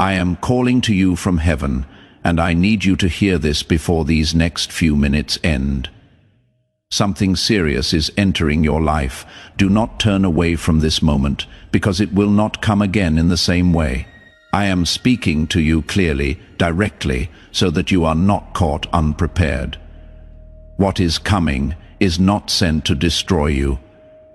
I am calling to you from heaven, and I need you to hear this before these next few minutes end. Something serious is entering your life. Do not turn away from this moment, because it will not come again in the same way. I am speaking to you clearly, directly, so that you are not caught unprepared. What is coming is not sent to destroy you,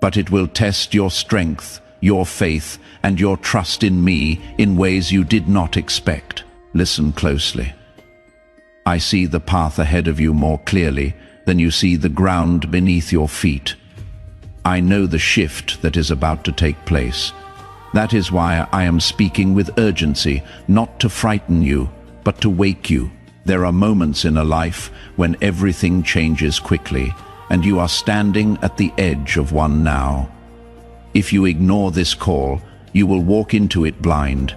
but it will test your strength, your faith, and your trust in me in ways you did not expect. Listen closely. I see the path ahead of you more clearly than you see the ground beneath your feet. I know the shift that is about to take place. That is why I am speaking with urgency, not to frighten you, but to wake you. There are moments in a life when everything changes quickly, and you are standing at the edge of one now. If you ignore this call, you will walk into it blind.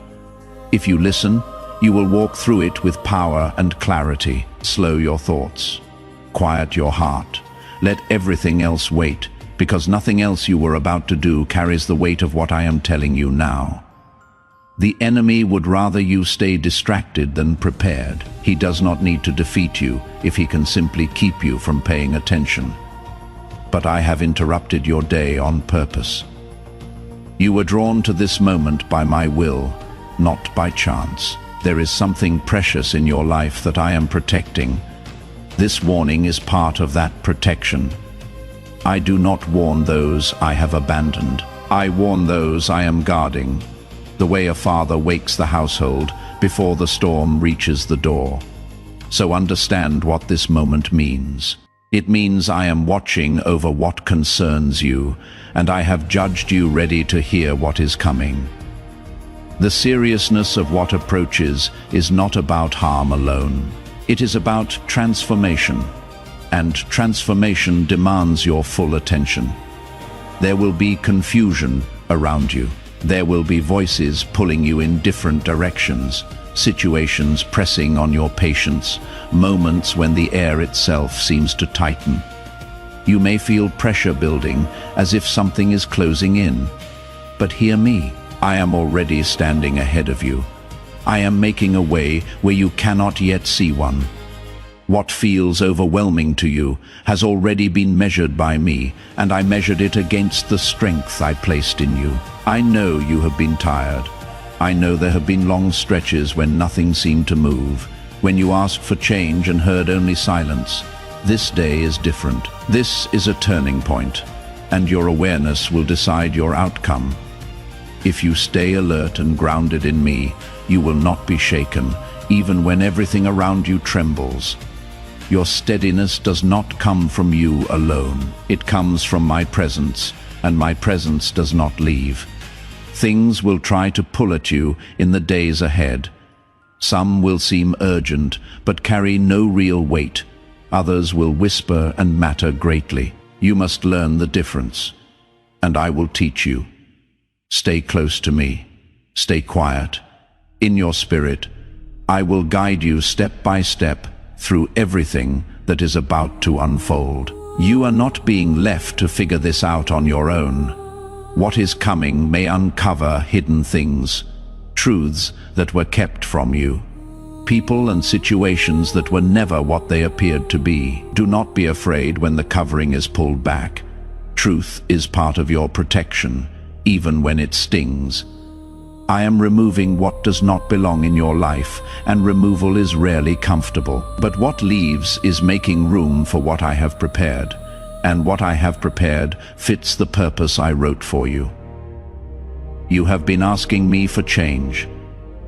If you listen, you will walk through it with power and clarity. Slow your thoughts. Quiet your heart. Let everything else wait, because nothing else you were about to do carries the weight of what I am telling you now. The enemy would rather you stay distracted than prepared. He does not need to defeat you if he can simply keep you from paying attention. But I have interrupted your day on purpose. You were drawn to this moment by my will, not by chance. There is something precious in your life that I am protecting. This warning is part of that protection. I do not warn those I have abandoned. I warn those I am guarding, the way a father wakes the household before the storm reaches the door. So understand what this moment means. It means I am watching over what concerns you, and I have judged you ready to hear what is coming. The seriousness of what approaches is not about harm alone. It is about transformation, and transformation demands your full attention. There will be confusion around you. There will be voices pulling you in different directions, situations pressing on your patience, moments when the air itself seems to tighten. You may feel pressure building, as if something is closing in. But hear me, I am already standing ahead of you. I am making a way where you cannot yet see one. What feels overwhelming to you has already been measured by me, and I measured it against the strength I placed in you. I know you have been tired. I know there have been long stretches when nothing seemed to move, when you asked for change and heard only silence. This day is different. This is a turning point, and your awareness will decide your outcome. If you stay alert and grounded in me, you will not be shaken, even when everything around you trembles. Your steadiness does not come from you alone. It comes from my presence, and my presence does not leave. Things will try to pull at you in the days ahead. Some will seem urgent, but carry no real weight. Others will whisper and matter greatly. You must learn the difference, and I will teach you. Stay close to me. Stay quiet. In your spirit, I will guide you step by step through everything that is about to unfold. You are not being left to figure this out on your own. What is coming may uncover hidden things, truths that were kept from you, people and situations that were never what they appeared to be. Do not be afraid when the covering is pulled back. Truth is part of your protection, even when it stings. I am removing what does not belong in your life, and removal is rarely comfortable. But what leaves is making room for what I have prepared, and what I have prepared fits the purpose I wrote for you. You have been asking me for change.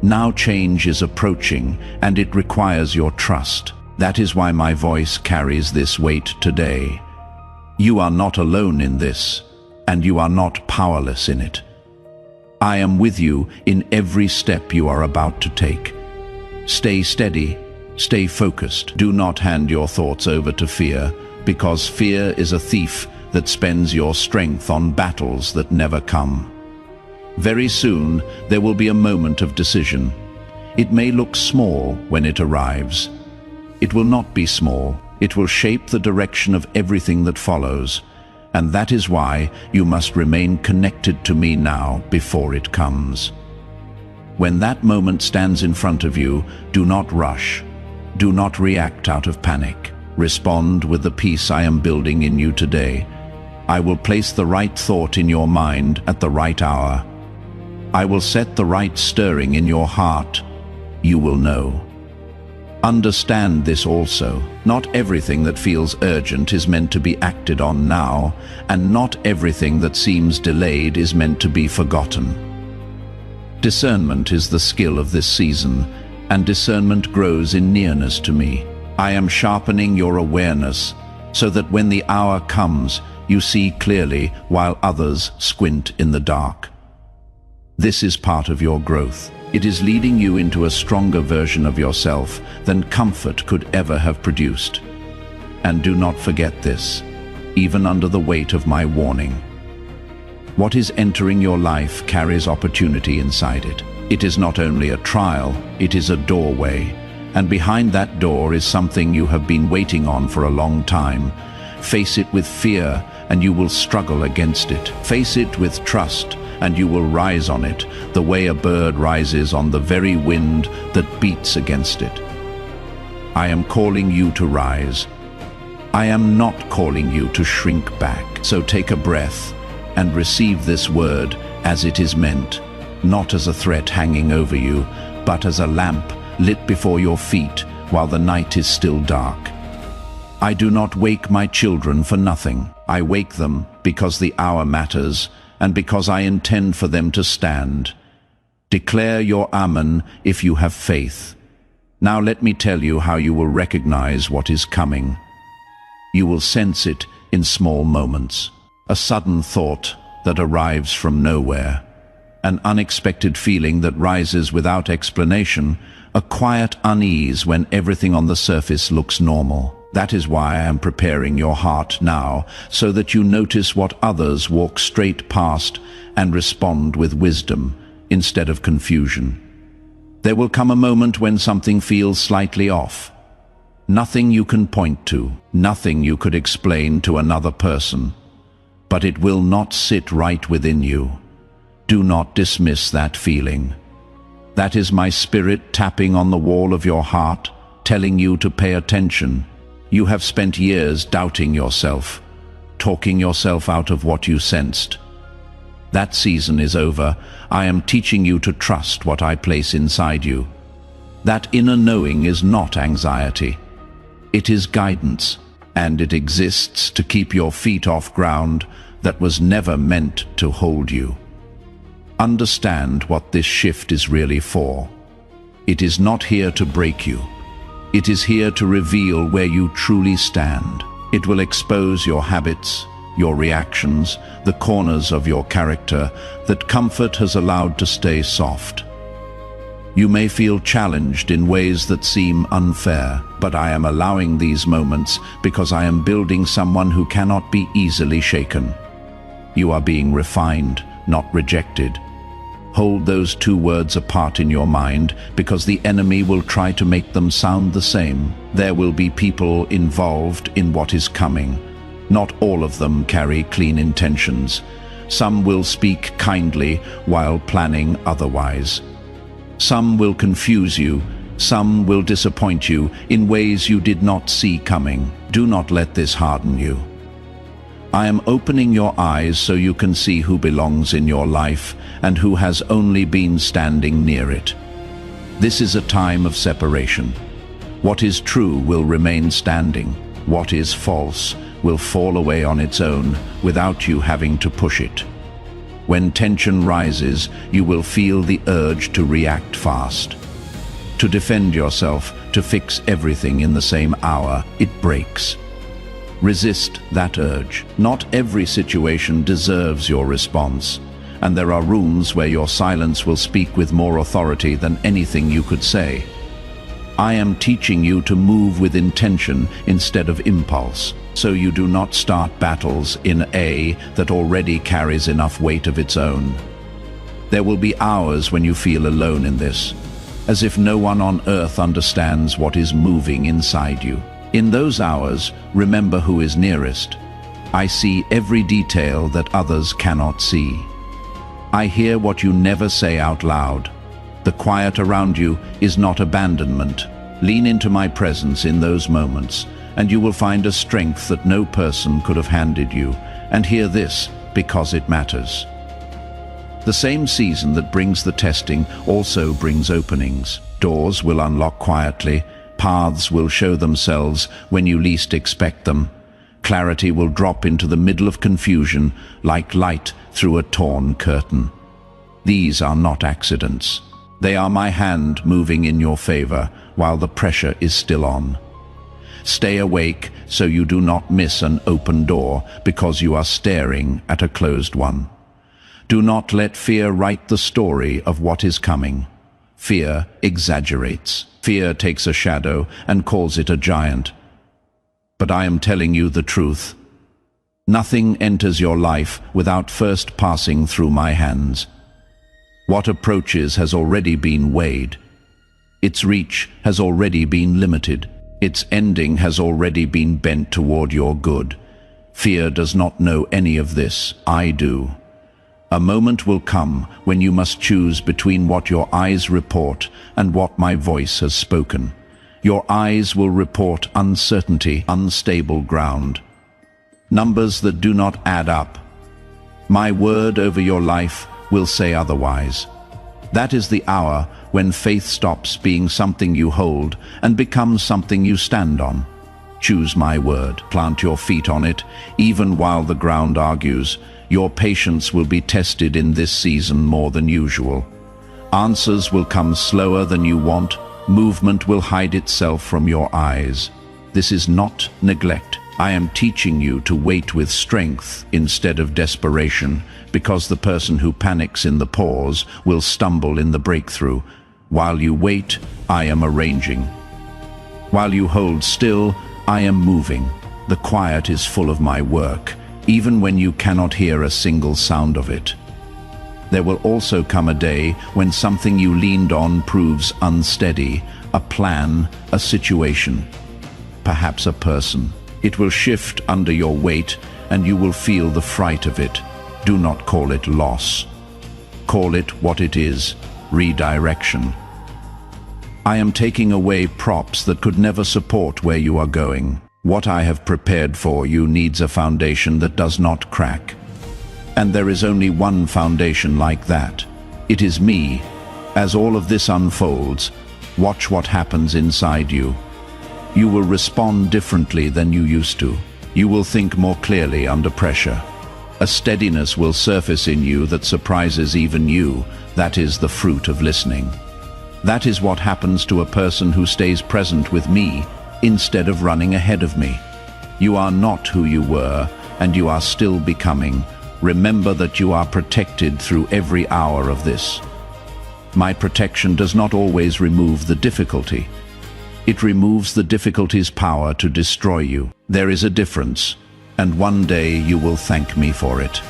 Now change is approaching, and it requires your trust. That is why my voice carries this weight today. You are not alone in this, and you are not powerless in it. I am with you in every step you are about to take. Stay steady, stay focused. Do not hand your thoughts over to fear, because fear is a thief that spends your strength on battles that never come. Very soon, there will be a moment of decision. It may look small when it arrives. It will not be small. It will shape the direction of everything that follows. And that is why you must remain connected to me now before it comes. When that moment stands in front of you, do not rush. Do not react out of panic. Respond with the peace I am building in you today. I will place the right thought in your mind at the right hour. I will set the right stirring in your heart. You will know. Understand this also. Not everything that feels urgent is meant to be acted on now, and not everything that seems delayed is meant to be forgotten. Discernment is the skill of this season, and discernment grows in nearness to me. I am sharpening your awareness so that when the hour comes, you see clearly while others squint in the dark. This is part of your growth. It is leading you into a stronger version of yourself than comfort could ever have produced. And do not forget this, even under the weight of my warning. What is entering your life carries opportunity inside it. It is not only a trial, it is a doorway. And behind that door is something you have been waiting on for a long time. Face it with fear, and you will struggle against it. Face it with trust, and you will rise on it, the way a bird rises on the very wind that beats against it. I am calling you to rise. I am not calling you to shrink back. So take a breath and receive this word as it is meant, not as a threat hanging over you, but as a lamp lit before your feet while the night is still dark. I do not wake my children for nothing. I wake them because the hour matters and because I intend for them to stand. Declare your Amen if you have faith. Now let me tell you how you will recognize what is coming. You will sense it in small moments. A sudden thought that arrives from nowhere. An unexpected feeling that rises without explanation. A quiet unease when everything on the surface looks normal. That is why I am preparing your heart now, so that you notice what others walk straight past and respond with wisdom instead of confusion. There will come a moment when something feels slightly off. Nothing you can point to, nothing you could explain to another person. But it will not sit right within you. Do not dismiss that feeling. That is my spirit tapping on the wall of your heart, telling you to pay attention. You have spent years doubting yourself, talking yourself out of what you sensed. That season is over. I am teaching you to trust what I place inside you. That inner knowing is not anxiety. It is guidance, and it exists to keep your feet off ground that was never meant to hold you. Understand what this shift is really for. It is not here to break you. It is here to reveal where you truly stand. It will expose your habits, your reactions, the corners of your character that comfort has allowed to stay soft. You may feel challenged in ways that seem unfair, but I am allowing these moments because I am building someone who cannot be easily shaken. You are being refined, not rejected. Hold those two words apart in your mind because the enemy will try to make them sound the same. There will be people involved in what is coming. Not all of them carry clean intentions. Some will speak kindly while planning otherwise. Some will confuse you. Some will disappoint you in ways you did not see coming. Do not let this harden you. I am opening your eyes so you can see who belongs in your life and who has only been standing near it. This is a time of separation. What is true will remain standing. What is false will fall away on its own without you having to push it. When tension rises, you will feel the urge to react fast. To defend yourself, to fix everything in the same hour, it breaks. Resist that urge. Not every situation deserves your response, and there are rooms where your silence will speak with more authority than anything you could say. I am teaching you to move with intention instead of impulse, so you do not start battles in A that already carries enough weight of its own. There will be hours when you feel alone in this, as if no one on earth understands what is moving inside you. In those hours, remember who is nearest. I see every detail that others cannot see. I hear what you never say out loud, The quiet around you is not abandonment. Lean into my presence in those moments, and you will find a strength that no person could have handed you. And hear this, because it matters. The same season that brings the testing also brings openings. Doors will unlock quietly, paths will show themselves when you least expect them. Clarity will drop into the middle of confusion like light through a torn curtain. These are not accidents. They are my hand moving in your favor while the pressure is still on. Stay awake so you do not miss an open door because you are staring at a closed one. Do not let fear write the story of what is coming. Fear exaggerates. Fear takes a shadow and calls it a giant. But I am telling you the truth. Nothing enters your life without first passing through my hands. What approaches has already been weighed. Its reach has already been limited. Its ending has already been bent toward your good. Fear does not know any of this. I do. A moment will come when you must choose between what your eyes report and what my voice has spoken. Your eyes will report uncertainty, unstable ground, numbers that do not add up. My word over your life will say otherwise. That is the hour when faith stops being something you hold and becomes something you stand on. Choose my word, plant your feet on it, even while the ground argues. Your patience will be tested in this season more than usual. Answers will come slower than you want. Movement will hide itself from your eyes. This is not neglect. I am teaching you to wait with strength instead of desperation, because the person who panics in the pause will stumble in the breakthrough. While you wait, I am arranging. While you hold still, I am moving. The quiet is full of my work, even when you cannot hear a single sound of it. There will also come a day when something you leaned on proves unsteady, a plan, a situation, perhaps a person. It will shift under your weight, and you will feel the fright of it. Do not call it loss. Call it what it is, redirection. I am taking away props that could never support where you are going. What I have prepared for you needs a foundation that does not crack. And there is only one foundation like that. It is me. As all of this unfolds, watch what happens inside you. You will respond differently than you used to. You will think more clearly under pressure. A steadiness will surface in you that surprises even you. That is the fruit of listening. That is what happens to a person who stays present with me instead of running ahead of me. You are not who you were, and you are still becoming. Remember that you are protected through every hour of this. My protection does not always remove the difficulty. It removes the difficulty's power to destroy you. There is a difference, and one day you will thank me for it.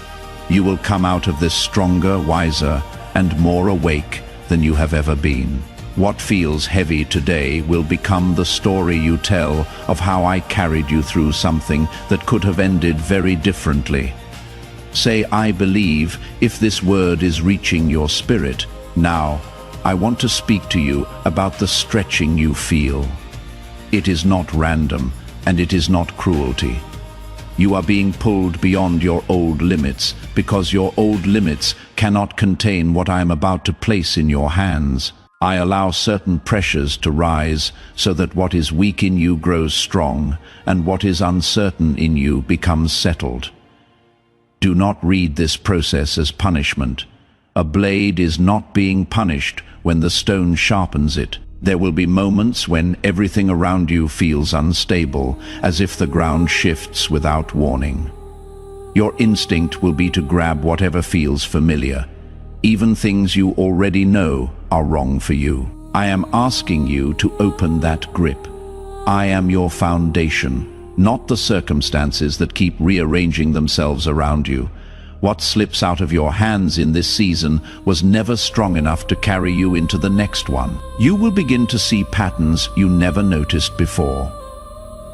You will come out of this stronger, wiser, and more awake than you have ever been. What feels heavy today will become the story you tell of how I carried you through something that could have ended very differently. Say, I believe, if this word is reaching your spirit. Now, I want to speak to you about the stretching you feel. It is not random, and it is not cruelty. You are being pulled beyond your old limits, because your old limits cannot contain what I am about to place in your hands. I allow certain pressures to rise so that what is weak in you grows strong, and what is uncertain in you becomes settled. Do not read this process as punishment. A blade is not being punished when the stone sharpens it. There will be moments when everything around you feels unstable, as if the ground shifts without warning. Your instinct will be to grab whatever feels familiar. Even things you already know are wrong for you. I am asking you to open that grip. I am your foundation, not the circumstances that keep rearranging themselves around you. What slips out of your hands in this season was never strong enough to carry you into the next one. You will begin to see patterns you never noticed before.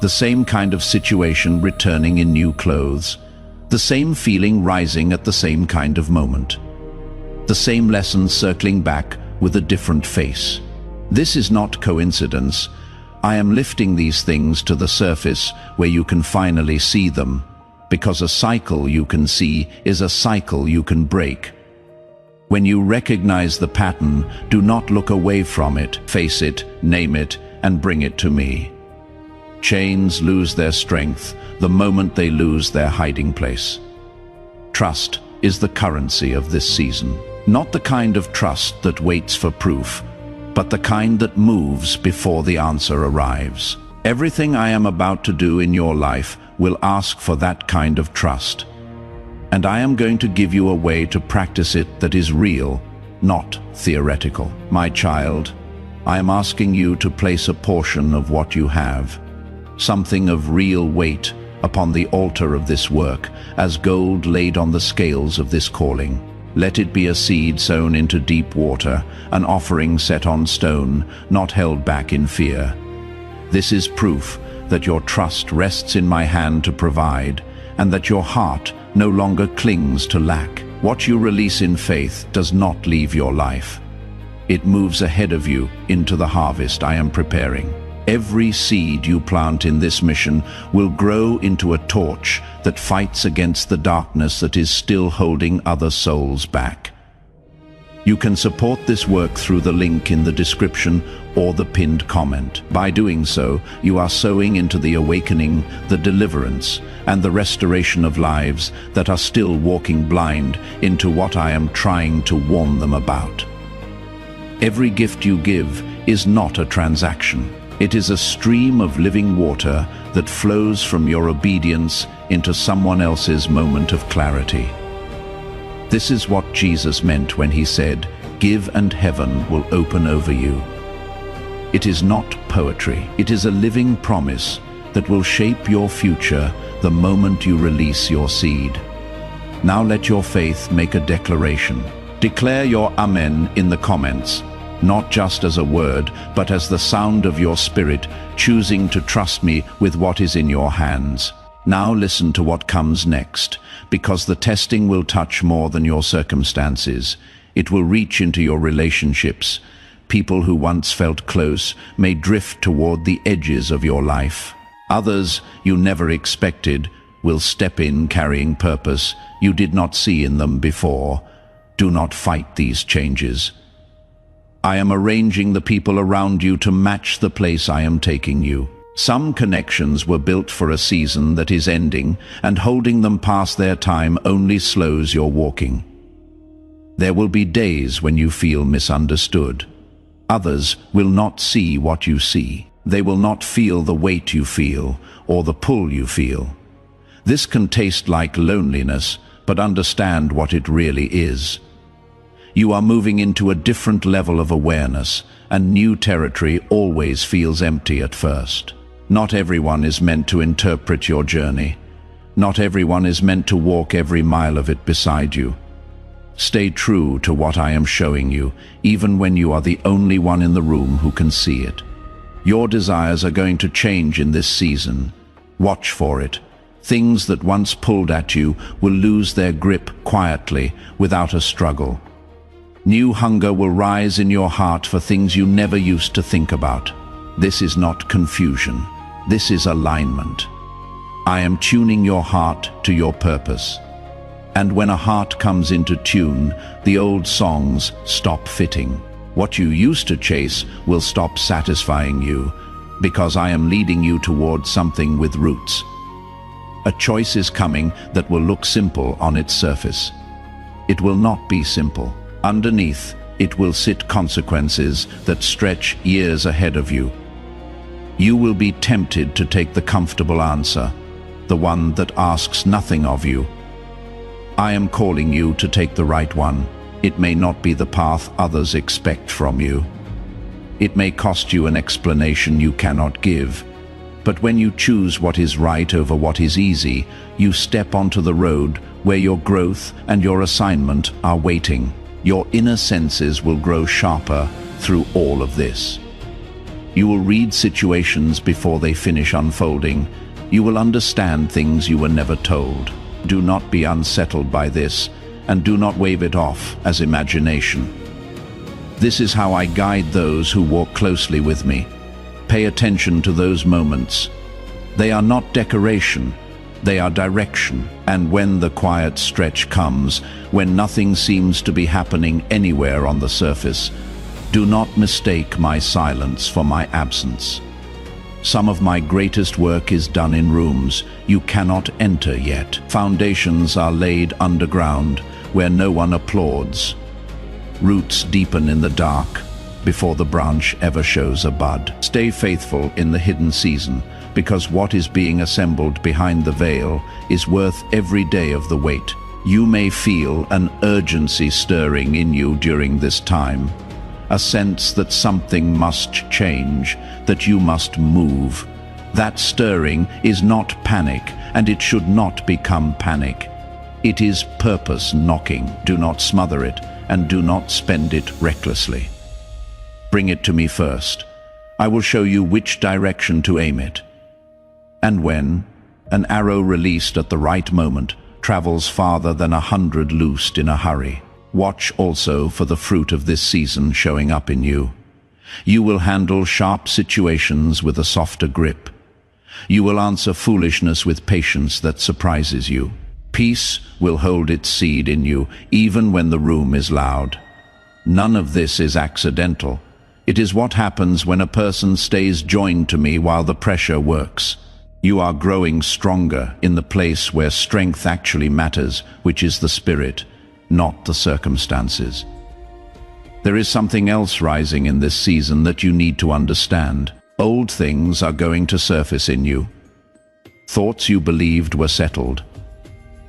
The same kind of situation returning in new clothes. The same feeling rising at the same kind of moment. The same lessons circling back, with a different face. This is not coincidence. I am lifting these things to the surface where you can finally see them, because a cycle you can see is a cycle you can break. When you recognize the pattern, do not look away from it. Face it, name it, and bring it to me. Chains lose their strength the moment they lose their hiding place. Trust is the currency of this season. Not the kind of trust that waits for proof, but the kind that moves before the answer arrives. Everything I am about to do in your life will ask for that kind of trust. And I am going to give you a way to practice it that is real, not theoretical. My child, I am asking you to place a portion of what you have, something of real weight, upon the altar of this work, as gold laid on the scales of this calling. Let it be a seed sown into deep water, an offering set on stone, not held back in fear. This is proof that your trust rests in my hand to provide, and that your heart no longer clings to lack. What you release in faith does not leave your life. It moves ahead of you into the harvest I am preparing. Every seed you plant in this mission will grow into a torch that fights against the darkness that is still holding other souls back. You can support this work through the link in the description or the pinned comment. By doing so, you are sowing into the awakening, the deliverance, and the restoration of lives that are still walking blind into what I am trying to warn them about. Every gift you give is not a transaction. It is a stream of living water that flows from your obedience into someone else's moment of clarity. This is what Jesus meant when he said, "Give and heaven will open over you." It is not poetry. It is a living promise that will shape your future the moment you release your seed. Now let your faith make a declaration. Declare your Amen in the comments, not just as a word, but as the sound of your spirit choosing to trust me with what is in your hands. Now listen to what comes next, because the testing will touch more than your circumstances. It will reach into your relationships. People who once felt close may drift toward the edges of your life. Others you never expected will step in carrying purpose you did not see in them before. Do not fight these changes. I am arranging the people around you to match the place I am taking you. Some connections were built for a season that is ending, and holding them past their time only slows your walking. There will be days when you feel misunderstood. Others will not see what you see. They will not feel the weight you feel or the pull you feel. This can taste like loneliness, but understand what it really is. You are moving into a different level of awareness, and new territory always feels empty at first. Not everyone is meant to interpret your journey. Not everyone is meant to walk every mile of it beside you. Stay true to what I am showing you, even when you are the only one in the room who can see it. Your desires are going to change in this season. Watch for it. Things that once pulled at you will lose their grip quietly, without a struggle. New hunger will rise in your heart for things you never used to think about. This is not confusion. This is alignment. I am tuning your heart to your purpose. And when a heart comes into tune, the old songs stop fitting. What you used to chase will stop satisfying you, because I am leading you towards something with roots. A choice is coming that will look simple on its surface. It will not be simple. Underneath, it will sit consequences that stretch years ahead of you. You will be tempted to take the comfortable answer, the one that asks nothing of you. I am calling you to take the right one. It may not be the path others expect from you. It may cost you an explanation you cannot give. But when you choose what is right over what is easy, you step onto the road where your growth and your assignment are waiting. Your inner senses will grow sharper through all of this. You will read situations before they finish unfolding. You will understand things you were never told. Do not be unsettled by this, and do not wave it off as imagination. This is how I guide those who walk closely with me. Pay attention to those moments. They are not decoration, they are direction. And when the quiet stretch comes, when nothing seems to be happening anywhere on the surface, do not mistake my silence for my absence. Some of my greatest work is done in rooms you cannot enter yet. Foundations are laid underground where no one applauds. Roots deepen in the dark before the branch ever shows a bud. Stay faithful in the hidden season, because what is being assembled behind the veil is worth every day of the wait. You may feel an urgency stirring in you during this time, a sense that something must change, that you must move. That stirring is not panic, and it should not become panic. It is purpose knocking. Do not smother it, and do not spend it recklessly. Bring it to me first. I will show you which direction to aim it. And when, an arrow released at the right moment travels farther than 100 loosed in a hurry. Watch also for the fruit of this season showing up in you. You will handle sharp situations with a softer grip. You will answer foolishness with patience that surprises you. Peace will hold its seed in you, even when the room is loud. None of this is accidental. It is what happens when a person stays joined to me while the pressure works. You are growing stronger in the place where strength actually matters, which is the spirit, not the circumstances. There is something else rising in this season that you need to understand. Old things are going to surface in you. Thoughts you believed were settled.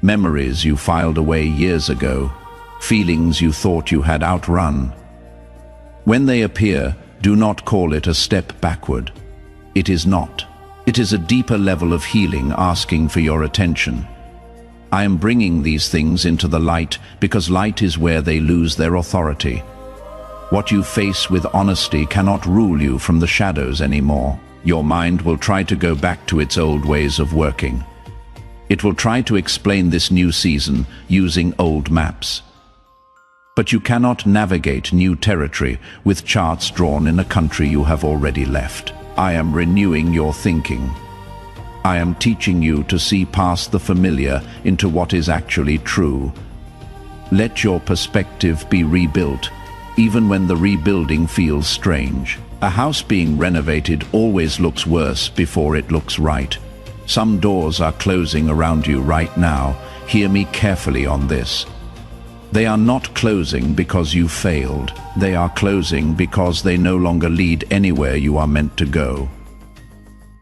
Memories you filed away years ago. Feelings you thought you had outrun. When they appear, do not call it a step backward. It is not. It is a deeper level of healing asking for your attention. I am bringing these things into the light because light is where they lose their authority. What you face with honesty cannot rule you from the shadows anymore. Your mind will try to go back to its old ways of working. It will try to explain this new season using old maps. But you cannot navigate new territory with charts drawn in a country you have already left. I am renewing your thinking. I am teaching you to see past the familiar into what is actually true. Let your perspective be rebuilt, even when the rebuilding feels strange. A house being renovated always looks worse before it looks right. Some doors are closing around you right now. Hear me carefully on this. They are not closing because you failed. They are closing because they no longer lead anywhere you are meant to go.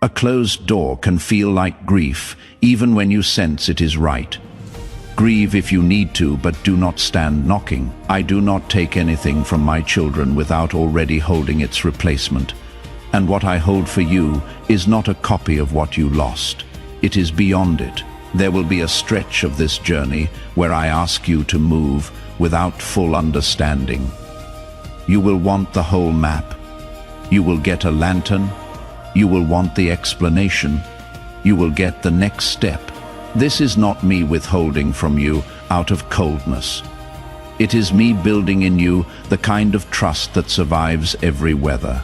A closed door can feel like grief, even when you sense it is right. Grieve if you need to, but do not stand knocking. I do not take anything from my children without already holding its replacement. And what I hold for you is not a copy of what you lost. It is beyond it. There will be a stretch of this journey where I ask you to move without full understanding. You will want the whole map. You will get a lantern. You will want the explanation. You will get the next step. This is not me withholding from you out of coldness. It is me building in you the kind of trust that survives every weather.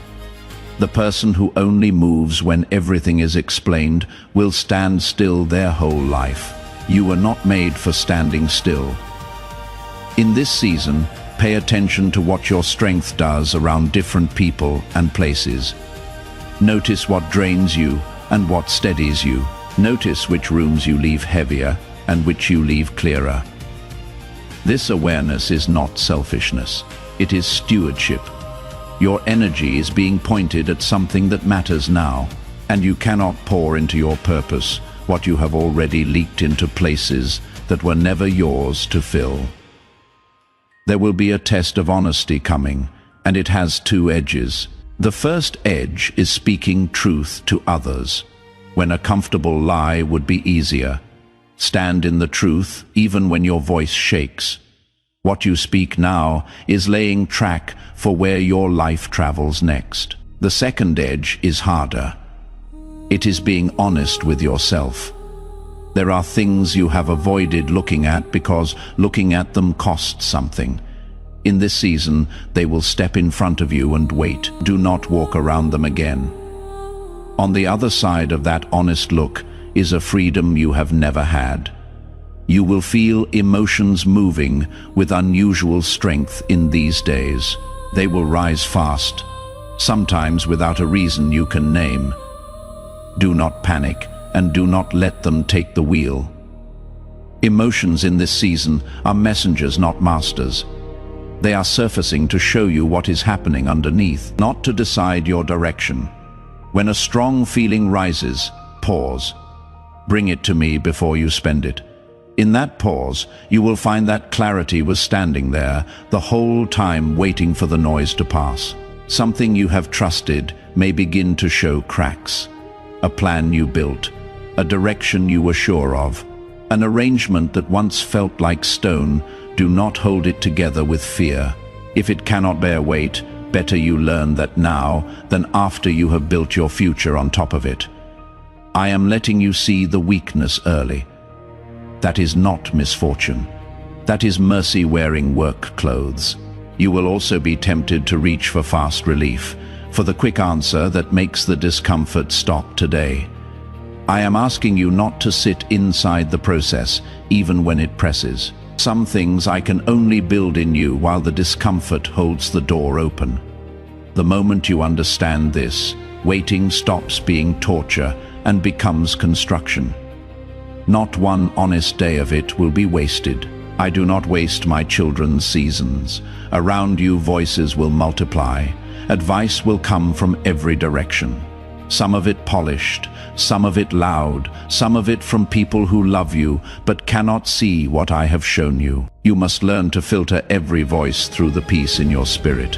The person who only moves when everything is explained will stand still their whole life. You were not made for standing still. In this season, pay attention to what your strength does around different people and places. Notice what drains you and what steadies you. Notice which rooms you leave heavier and which you leave clearer. This awareness is not selfishness. It is stewardship. Your energy is being pointed at something that matters now, and you cannot pour into your purpose what you have already leaked into places that were never yours to fill. There will be a test of honesty coming, and it has two edges. The first edge is speaking truth to others, when a comfortable lie would be easier. Stand in the truth even when your voice shakes. What you speak now is laying track for where your life travels next. The second edge is harder. It is being honest with yourself. There are things you have avoided looking at because looking at them costs something. In this season, they will step in front of you and wait. Do not walk around them again. On the other side of that honest look is a freedom you have never had. You will feel emotions moving with unusual strength in these days. They will rise fast, sometimes without a reason you can name. Do not panic, and do not let them take the wheel. Emotions in this season are messengers, not masters. They are surfacing to show you what is happening underneath, not to decide your direction. When a strong feeling rises, pause. Bring it to me before you spend it. In that pause, you will find that clarity was standing there the whole time, waiting for the noise to pass. Something you have trusted may begin to show cracks. A plan you built, a direction you were sure of, an arrangement that once felt like stone. Do not hold it together with fear. If it cannot bear weight, better you learn that now than after you have built your future on top of it. I am letting you see the weakness early. That is not misfortune. That is mercy wearing work clothes. You will also be tempted to reach for fast relief, for the quick answer that makes the discomfort stop today. I am asking you not to sit inside the process, even when it presses. Some things I can only build in you while the discomfort holds the door open. The moment you understand this, waiting stops being torture and becomes construction. Not one honest day of it will be wasted. I do not waste my children's seasons. Around you, voices will multiply. Advice will come from every direction. Some of it polished, some of it loud, some of it from people who love you but cannot see what I have shown you. You must learn to filter every voice through the peace in your spirit.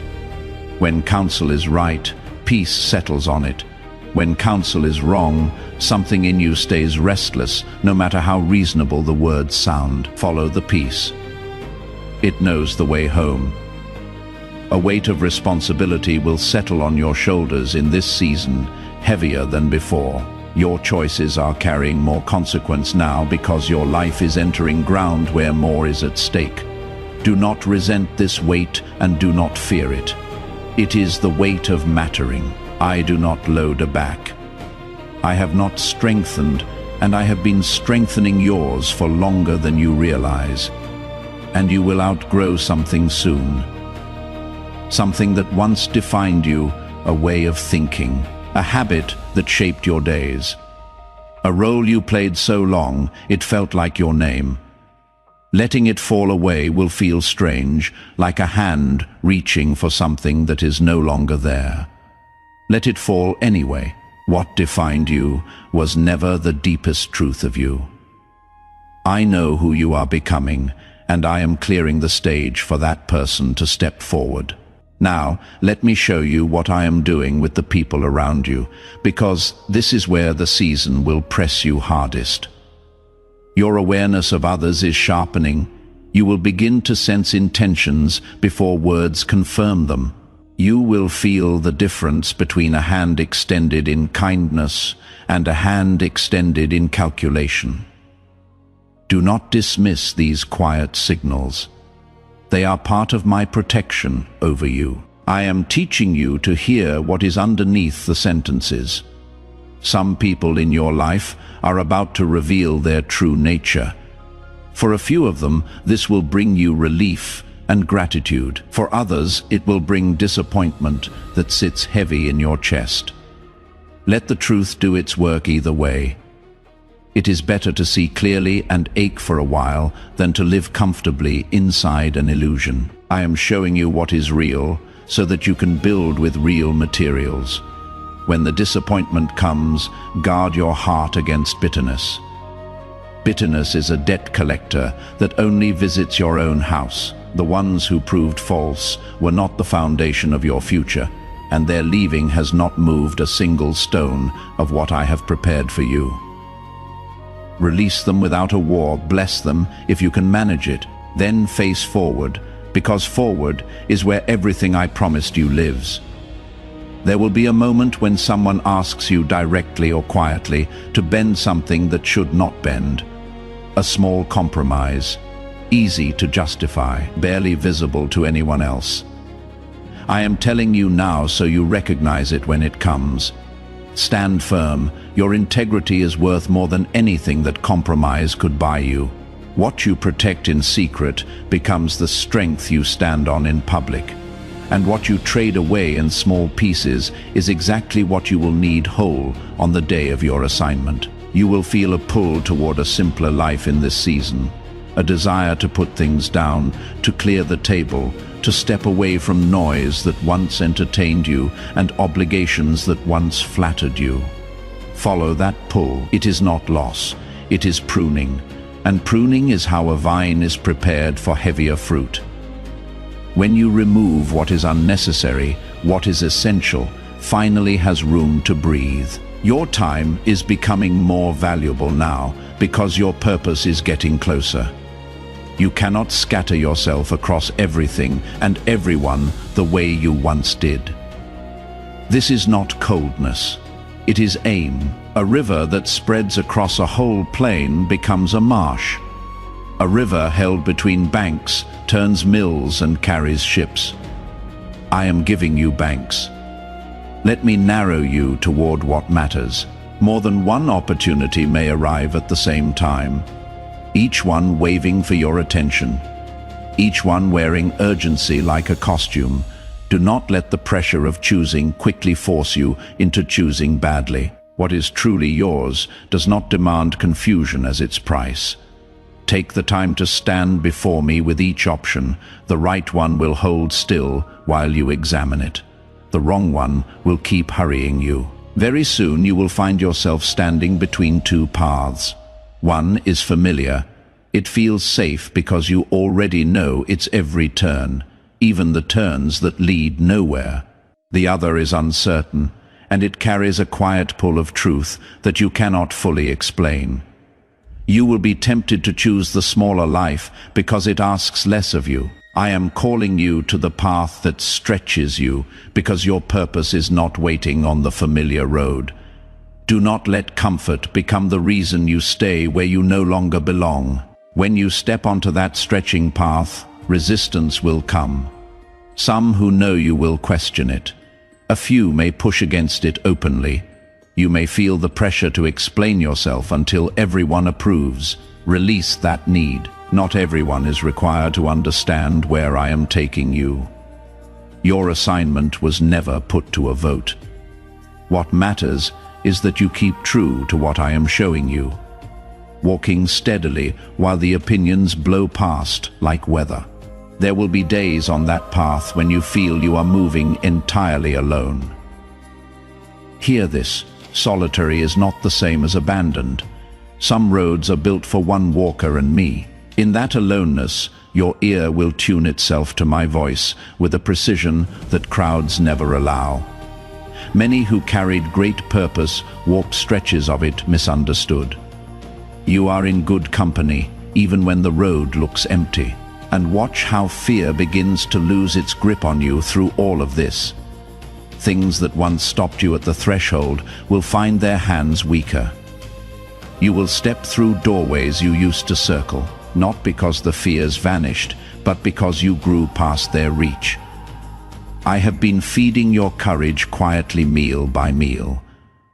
When counsel is right, peace settles on it. When counsel is wrong, something in you stays restless, no matter how reasonable the words sound. Follow the peace. It knows the way home. A weight of responsibility will settle on your shoulders in this season, heavier than before. Your choices are carrying more consequence now because your life is entering ground where more is at stake. Do not resent this weight and do not fear it. It is the weight of mattering. I do not load a back. I have not strengthened, and I have been strengthening yours for longer than you realize. And you will outgrow something soon. Something that once defined you, a way of thinking. A habit that shaped your days. A role you played so long, it felt like your name. Letting it fall away will feel strange, like a hand reaching for something that is no longer there. Let it fall anyway. What defined you was never the deepest truth of you. I know who you are becoming, and I am clearing the stage for that person to step forward. Now, let me show you what I am doing with the people around you, because this is where the season will press you hardest. Your awareness of others is sharpening. You will begin to sense intentions before words confirm them. You will feel the difference between a hand extended in kindness and a hand extended in calculation. Do not dismiss these quiet signals. They are part of my protection over you. I am teaching you to hear what is underneath the sentences. Some people in your life are about to reveal their true nature. For a few of them, this will bring you relief and gratitude. For others, it will bring disappointment that sits heavy in your chest. Let the truth do its work either way. It is better to see clearly and ache for a while than to live comfortably inside an illusion. I am showing you what is real so that you can build with real materials. When the disappointment comes, guard your heart against bitterness. Bitterness is a debt collector that only visits your own house. The ones who proved false were not the foundation of your future, and their leaving has not moved a single stone of what I have prepared for you. Release them without a war, bless them if you can manage it, then face forward, because forward is where everything I promised you lives. There will be a moment when someone asks you directly or quietly to bend something that should not bend. A small compromise. easy to justify, barely visible to anyone else. I am telling you now so you recognize it when it comes. Stand firm. Your integrity is worth more than anything that compromise could buy you. What you protect in secret becomes the strength you stand on in public. And what you trade away in small pieces is exactly what you will need whole on the day of your assignment. You will feel a pull toward a simpler life in this season, a desire to put things down, to clear the table, to step away from noise that once entertained you and obligations that once flattered you. Follow that pull. It is not loss, it is pruning. And pruning is how a vine is prepared for heavier fruit. When you remove what is unnecessary, what is essential finally has room to breathe. Your time is becoming more valuable now because your purpose is getting closer. You cannot scatter yourself across everything and everyone the way you once did. This is not coldness. It is aim. A river that spreads across a whole plain becomes a marsh. A river held between banks turns mills and carries ships. I am giving you banks. Let me narrow you toward what matters. More than one opportunity may arrive at the same time, each one waving for your attention, each one wearing urgency like a costume. Do not let the pressure of choosing quickly force you into choosing badly. What is truly yours does not demand confusion as its price. Take the time to stand before me with each option. The right one will hold still while you examine it. The wrong one will keep hurrying you. Very soon you will find yourself standing between two paths. One is familiar. It feels safe because you already know its every turn, even the turns that lead nowhere. The other is uncertain, and it carries a quiet pull of truth that you cannot fully explain. You will be tempted to choose the smaller life because it asks less of you. I am calling you to the path that stretches you because your purpose is not waiting on the familiar road. Do not let comfort become the reason you stay where you no longer belong. When you step onto that stretching path, resistance will come. Some who know you will question it. A few may push against it openly. You may feel the pressure to explain yourself until everyone approves. Release that need. Not everyone is required to understand where I am taking you. Your assignment was never put to a vote. What matters is that you keep true to what I am showing you, walking steadily while the opinions blow past like weather. There will be days on that path when you feel you are moving entirely alone. Hear this. Solitary is not the same as abandoned. Some roads are built for one walker and me. In that aloneness, your ear will tune itself to my voice with a precision that crowds never allow. Many who carried great purpose walked stretches of it misunderstood. You are in good company, even when the road looks empty. And watch how fear begins to lose its grip on you through all of this. Things that once stopped you at the threshold will find their hands weaker. You will step through doorways you used to circle, not because the fears vanished, but because you grew past their reach. I have been feeding your courage quietly meal by meal,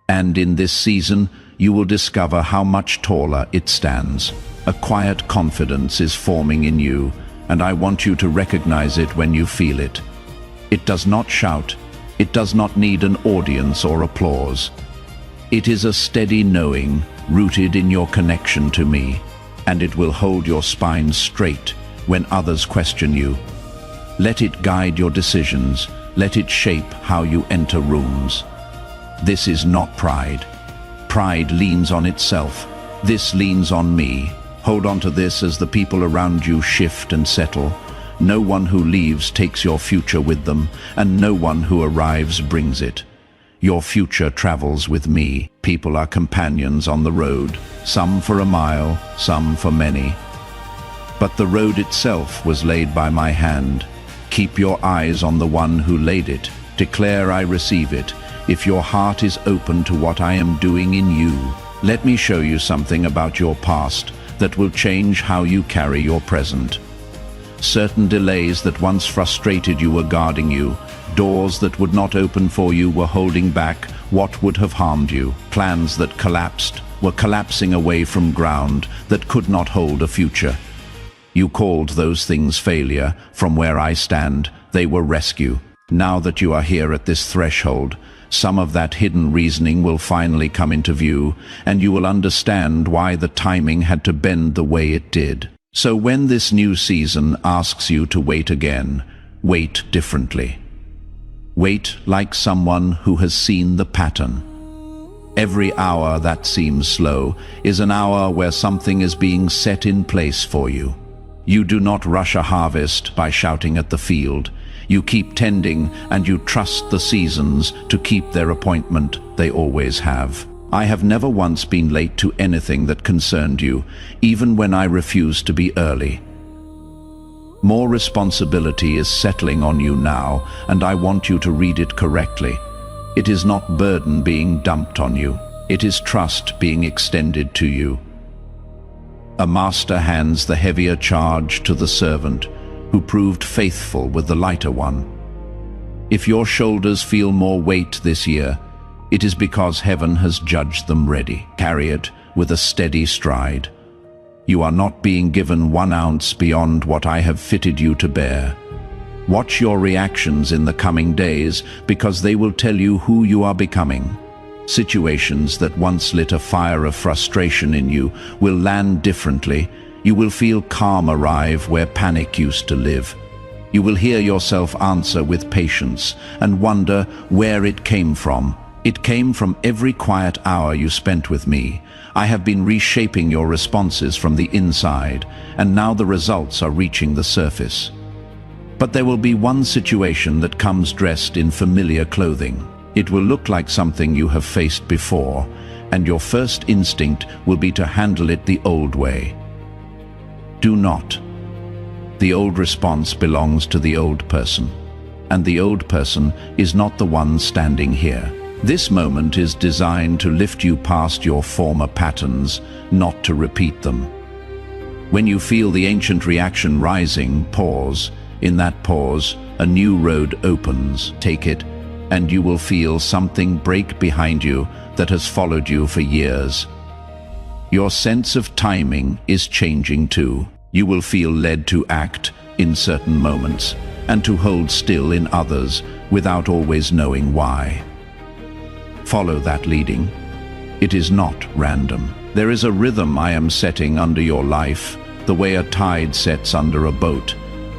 and in this season you will discover how much taller it stands. A quiet confidence is forming in you, and I want you to recognize it when you feel it. It does not shout. It does not need an audience or applause. It is a steady knowing, rooted in your connection to me, and it will hold your spine straight when others question you. Let it guide your decisions. Let it shape how you enter rooms. This is not pride. Pride leans on itself. This leans on me. Hold on to this as the people around you shift and settle. No one who leaves takes your future with them, and no one who arrives brings it. Your future travels with me. People are companions on the road, some for a mile, some for many. But the road itself was laid by my hand. Keep your eyes on the one who laid it. Declare I receive it. If your heart is open to what I am doing in you, let me show you something about your past that will change how you carry your present. Certain delays that once frustrated you were guarding you. Doors that would not open for you were holding back what would have harmed you. Plans that collapsed were collapsing away from ground that could not hold a future. You called those things failure. From where I stand, they were rescue. Now that you are here at this threshold, some of that hidden reasoning will finally come into view, and you will understand why the timing had to bend the way it did. So when this new season asks you to wait again, wait differently. Wait like someone who has seen the pattern. Every hour that seems slow is an hour where something is being set in place for you. You do not rush a harvest by shouting at the field. You keep tending and you trust the seasons to keep their appointment they always have. I have never once been late to anything that concerned you, even when I refused to be early. More responsibility is settling on you now, and I want you to read it correctly. It is not burden being dumped on you. It is trust being extended to you. A master hands the heavier charge to the servant who proved faithful with the lighter one. If your shoulders feel more weight this year, it is because heaven has judged them ready. Carry it with a steady stride. You are not being given 1 ounce beyond what I have fitted you to bear. Watch your reactions in the coming days, because they will tell you who you are becoming. Situations that once lit a fire of frustration in you will land differently. You will feel calm arrive where panic used to live. You will hear yourself answer with patience and wonder where it came from. It came from every quiet hour you spent with me. I have been reshaping your responses from the inside, and now the results are reaching the surface. But there will be one situation that comes dressed in familiar clothing. It will look like something you have faced before, and your first instinct will be to handle it the old way. Do not. The old response belongs to the old person, and the old person is not the one standing here. This moment is designed to lift you past your former patterns, not to repeat them. When you feel the ancient reaction rising, pause. In that pause, a new road opens. Take it, and you will feel something break behind you that has followed you for years. Your sense of timing is changing too. You will feel led to act in certain moments, and to hold still in others without always knowing why. Follow that leading. It is not random. There is a rhythm I am setting under your life, the way a tide sets under a boat.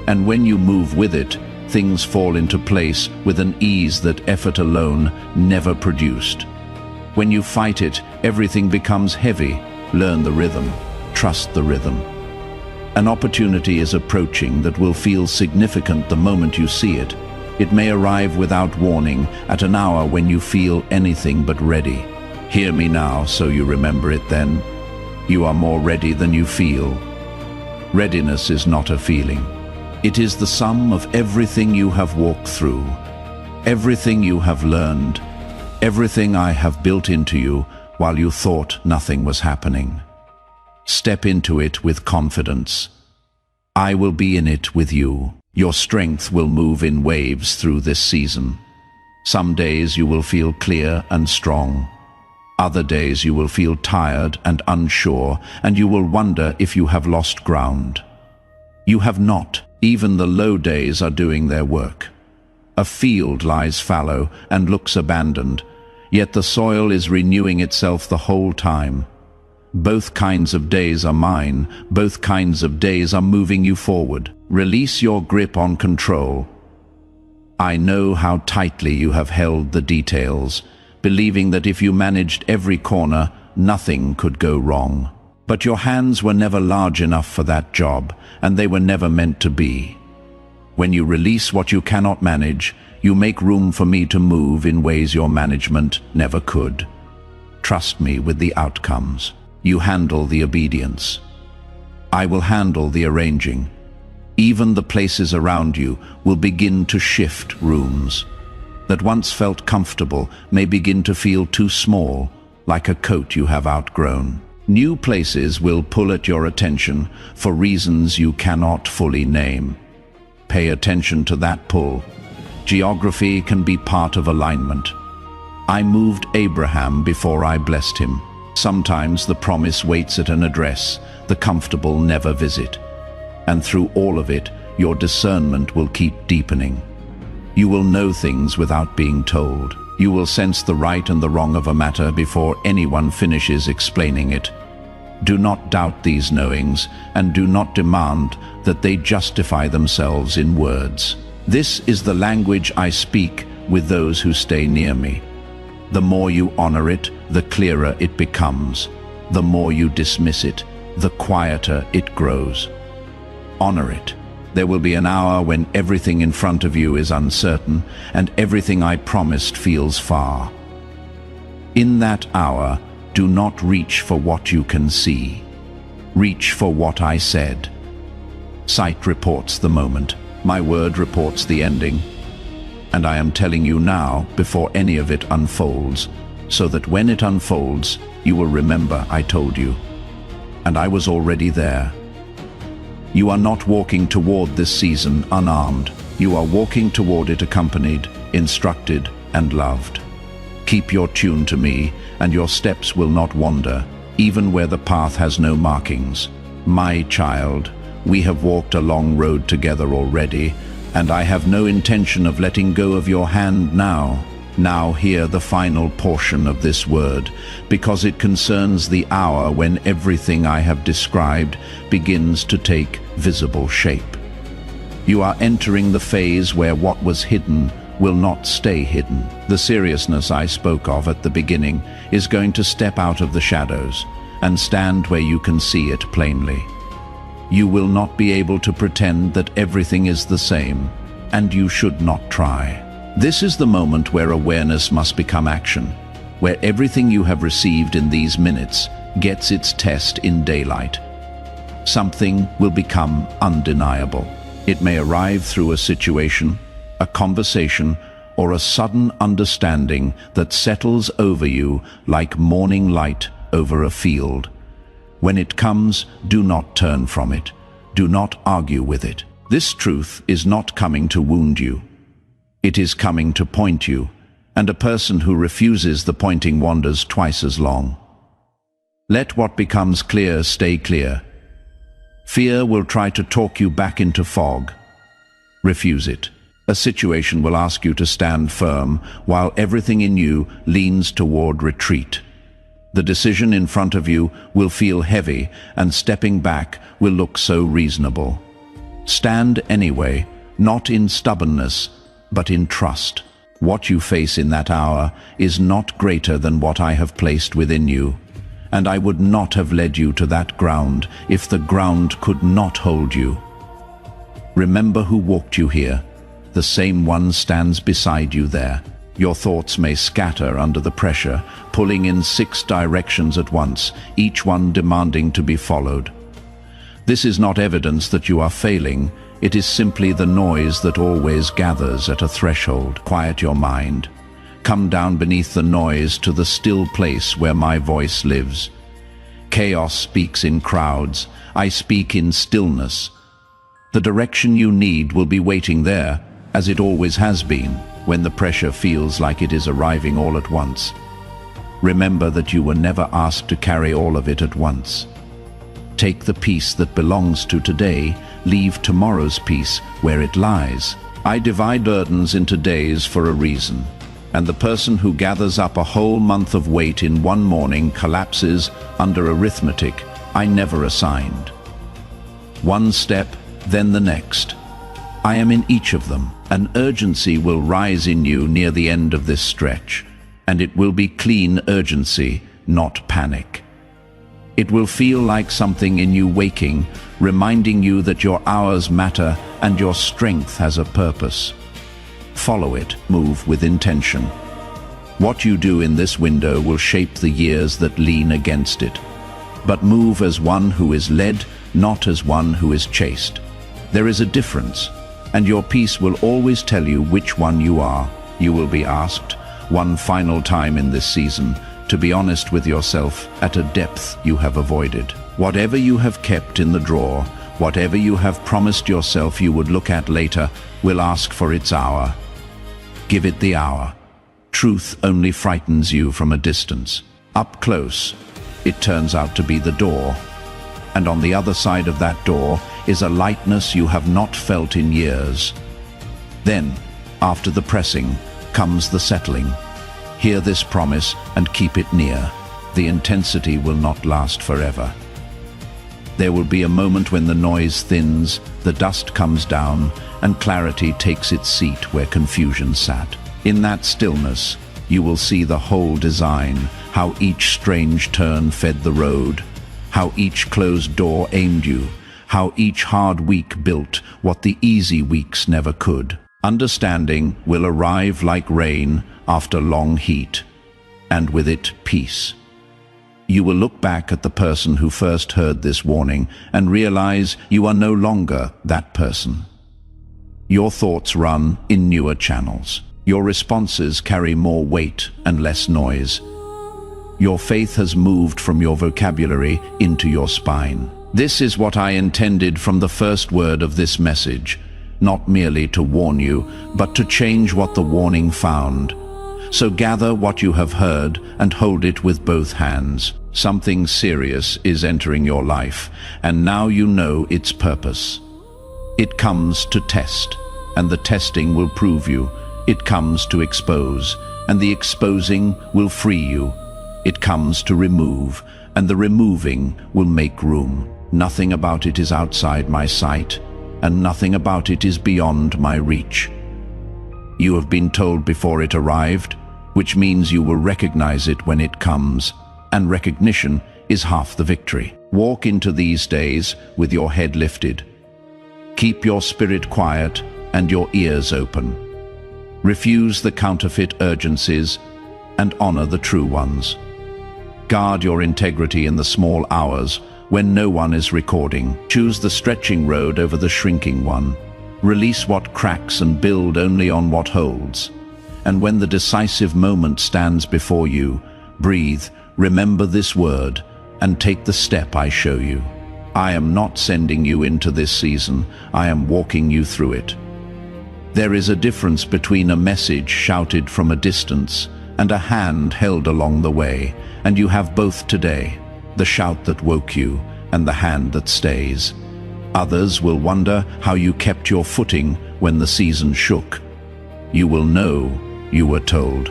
And when you move with it, things fall into place with an ease that effort alone never produced. When you fight it, everything becomes heavy. Learn the rhythm. Trust the rhythm. An opportunity is approaching that will feel significant the moment you see it. It may arrive without warning, at an hour when you feel anything but ready. Hear me now so you remember it then. You are more ready than you feel. Readiness is not a feeling. It is the sum of everything you have walked through, everything you have learned, everything I have built into you while you thought nothing was happening. Step into it with confidence. I will be in it with you. Your strength will move in waves through this season. Some days you will feel clear and strong. Other days you will feel tired and unsure, and you will wonder if you have lost ground. You have not. Even the low days are doing their work. A field lies fallow and looks abandoned, yet the soil is renewing itself the whole time. Both kinds of days are mine. Both kinds of days are moving you forward. Release your grip on control. I know how tightly you have held the details, believing that if you managed every corner, nothing could go wrong. But your hands were never large enough for that job, and they were never meant to be. When you release what you cannot manage, you make room for me to move in ways your management never could. Trust me with the outcomes. You handle the obedience. I will handle the arranging. Even the places around you will begin to shift rooms. That once felt comfortable may begin to feel too small, like a coat you have outgrown. New places will pull at your attention for reasons you cannot fully name. Pay attention to that pull. Geography can be part of alignment. I moved Abraham before I blessed him. Sometimes the promise waits at an address, the comfortable never visit. And through all of it, your discernment will keep deepening. You will know things without being told. You will sense the right and the wrong of a matter before anyone finishes explaining it. Do not doubt these knowings, and do not demand that they justify themselves in words. This is the language I speak with those who stay near me. The more you honor it, the clearer it becomes. The more you dismiss it, the quieter it grows. Honor it. There will be an hour when everything in front of you is uncertain, and everything I promised feels far. In that hour, do not reach for what you can see. Reach for what I said. Sight reports the moment. My word reports the ending. And I am telling you now, before any of it unfolds, so that when it unfolds, you will remember I told you. And I was already there. You are not walking toward this season unarmed. You are walking toward it accompanied, instructed, and loved. Keep your tune to me, and your steps will not wander, even where the path has no markings. My child, we have walked a long road together already, and I have no intention of letting go of your hand now. Now hear the final portion of this word, because it concerns the hour when everything I have described begins to take visible shape. You are entering the phase where what was hidden will not stay hidden. The seriousness I spoke of at the beginning is going to step out of the shadows and stand where you can see it plainly. You will not be able to pretend that everything is the same, and you should not try. This is the moment where awareness must become action, where everything you have received in these minutes gets its test in daylight. Something will become undeniable. It may arrive through a situation, a conversation, or a sudden understanding that settles over you like morning light over a field. When it comes, do not turn from it. Do not argue with it. This truth is not coming to wound you. It is coming to point you, and a person who refuses the pointing wanders twice as long. Let what becomes clear stay clear. Fear will try to talk you back into fog. Refuse it. A situation will ask you to stand firm while everything in you leans toward retreat. The decision in front of you will feel heavy, and stepping back will look so reasonable. Stand anyway, not in stubbornness, but in trust. What you face in that hour is not greater than what I have placed within you, and I would not have led you to that ground if the ground could not hold you. Remember who walked you here. The same one stands beside you there. Your thoughts may scatter under the pressure, pulling in 6 directions at once, each one demanding to be followed. This is not evidence that you are failing. It is simply the noise that always gathers at a threshold. Quiet your mind. Come down beneath the noise to the still place where my voice lives. Chaos speaks in crowds. I speak in stillness. The direction you need will be waiting there, as it always has been, when the pressure feels like it is arriving all at once. Remember that you were never asked to carry all of it at once. Take the peace that belongs to today, leave tomorrow's peace where it lies. I divide burdens into days for a reason, and the person who gathers up a whole month of weight in one morning collapses under arithmetic I never assigned. One step, then the next. I am in each of them. An urgency will rise in you near the end of this stretch, and it will be clean urgency, not panic. It will feel like something in you waking, reminding you that your hours matter and your strength has a purpose. Follow it, move with intention. What you do in this window will shape the years that lean against it. But move as one who is led, not as one who is chased. There is a difference, and your peace will always tell you which one you are. You will be asked, one final time in this season, to be honest with yourself at a depth you have avoided. Whatever you have kept in the drawer, whatever you have promised yourself you would look at later, will ask for its hour. Give it the hour. Truth only frightens you from a distance. Up close, it turns out to be the door. And on the other side of that door is a lightness you have not felt in years. Then, after the pressing, comes the settling. Hear this promise and keep it near. The intensity will not last forever. There will be a moment when the noise thins, the dust comes down, and clarity takes its seat where confusion sat. In that stillness, you will see the whole design, how each strange turn fed the road, how each closed door aimed you, how each hard week built what the easy weeks never could. Understanding will arrive like rain after long heat, and with it peace. You will look back at the person who first heard this warning and realize you are no longer that person. Your thoughts run in newer channels. Your responses carry more weight and less noise. Your faith has moved from your vocabulary into your spine. This is what I intended from the first word of this message, not merely to warn you, but to change what the warning found. So gather what you have heard and hold it with both hands. Something serious is entering your life, and now you know its purpose. It comes to test, and the testing will prove you. It comes to expose, and the exposing will free you. It comes to remove, and the removing will make room. Nothing about it is outside my sight, and nothing about it is beyond my reach. You have been told before it arrived, which means you will recognize it when it comes, and recognition is half the victory. Walk into these days with your head lifted. Keep your spirit quiet and your ears open. Refuse the counterfeit urgencies and honor the true ones. Guard your integrity in the small hours when no one is recording. Choose the stretching road over the shrinking one. Release what cracks and build only on what holds. And when the decisive moment stands before you, breathe, remember this word, and take the step I show you. I am not sending you into this season, I am walking you through it. There is a difference between a message shouted from a distance and a hand held along the way, and you have both today, the shout that woke you and the hand that stays. Others will wonder how you kept your footing when the season shook. You will know you were told.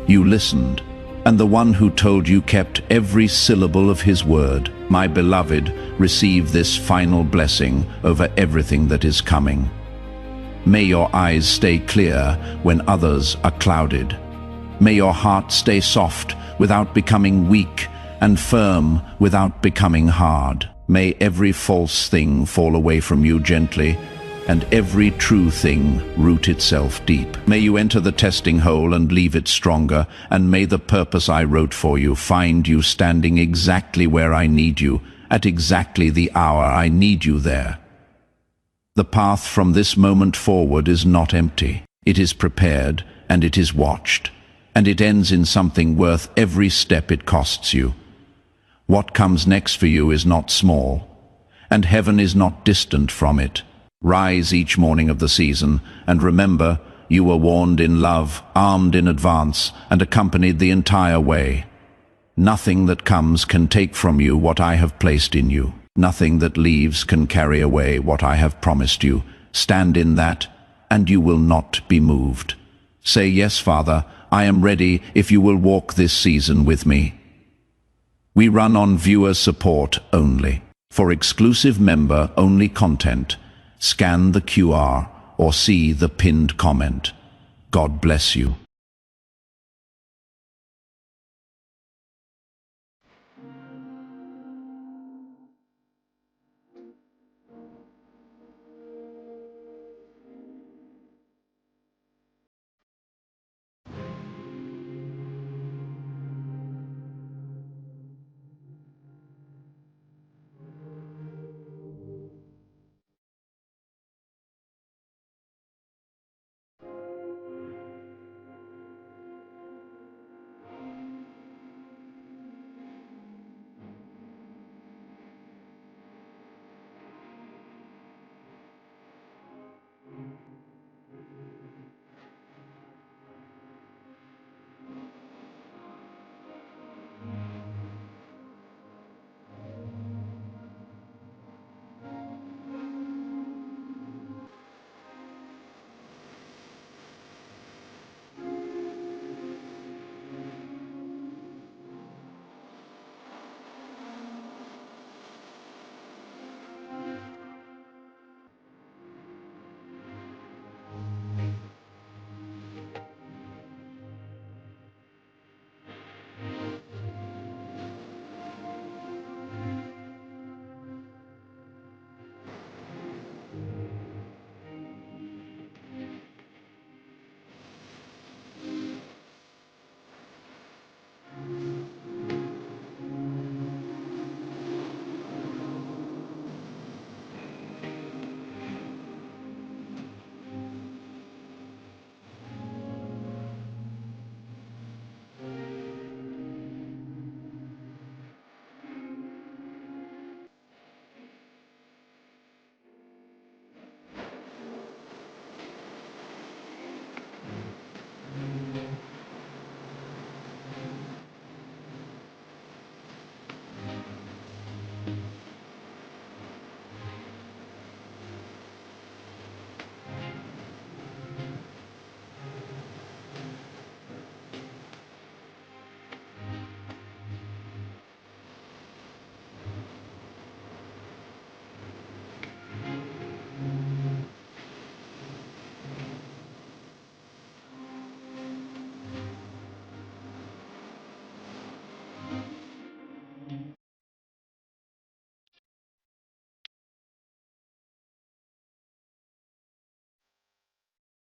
You listened, and the one who told you kept every syllable of his word. My beloved, receive this final blessing over everything that is coming. May your eyes stay clear when others are clouded. May your heart stay soft without becoming weak, and firm without becoming hard. May every false thing fall away from you gently, and every true thing root itself deep. May you enter the testing hole and leave it stronger, and may the purpose I wrote for you find you standing exactly where I need you, at exactly the hour I need you there. The path from this moment forward is not empty. It is prepared, and it is watched, and it ends in something worth every step it costs you. What comes next for you is not small, and heaven is not distant from it. Rise each morning of the season, and remember, you were warned in love, armed in advance, and accompanied the entire way. Nothing that comes can take from you what I have placed in you. Nothing that leaves can carry away what I have promised you. Stand in that, and you will not be moved. Say, yes, Father, I am ready if you will walk this season with me. We run on viewer support only. For exclusive member-only content, scan the QR or see the pinned comment. God bless you.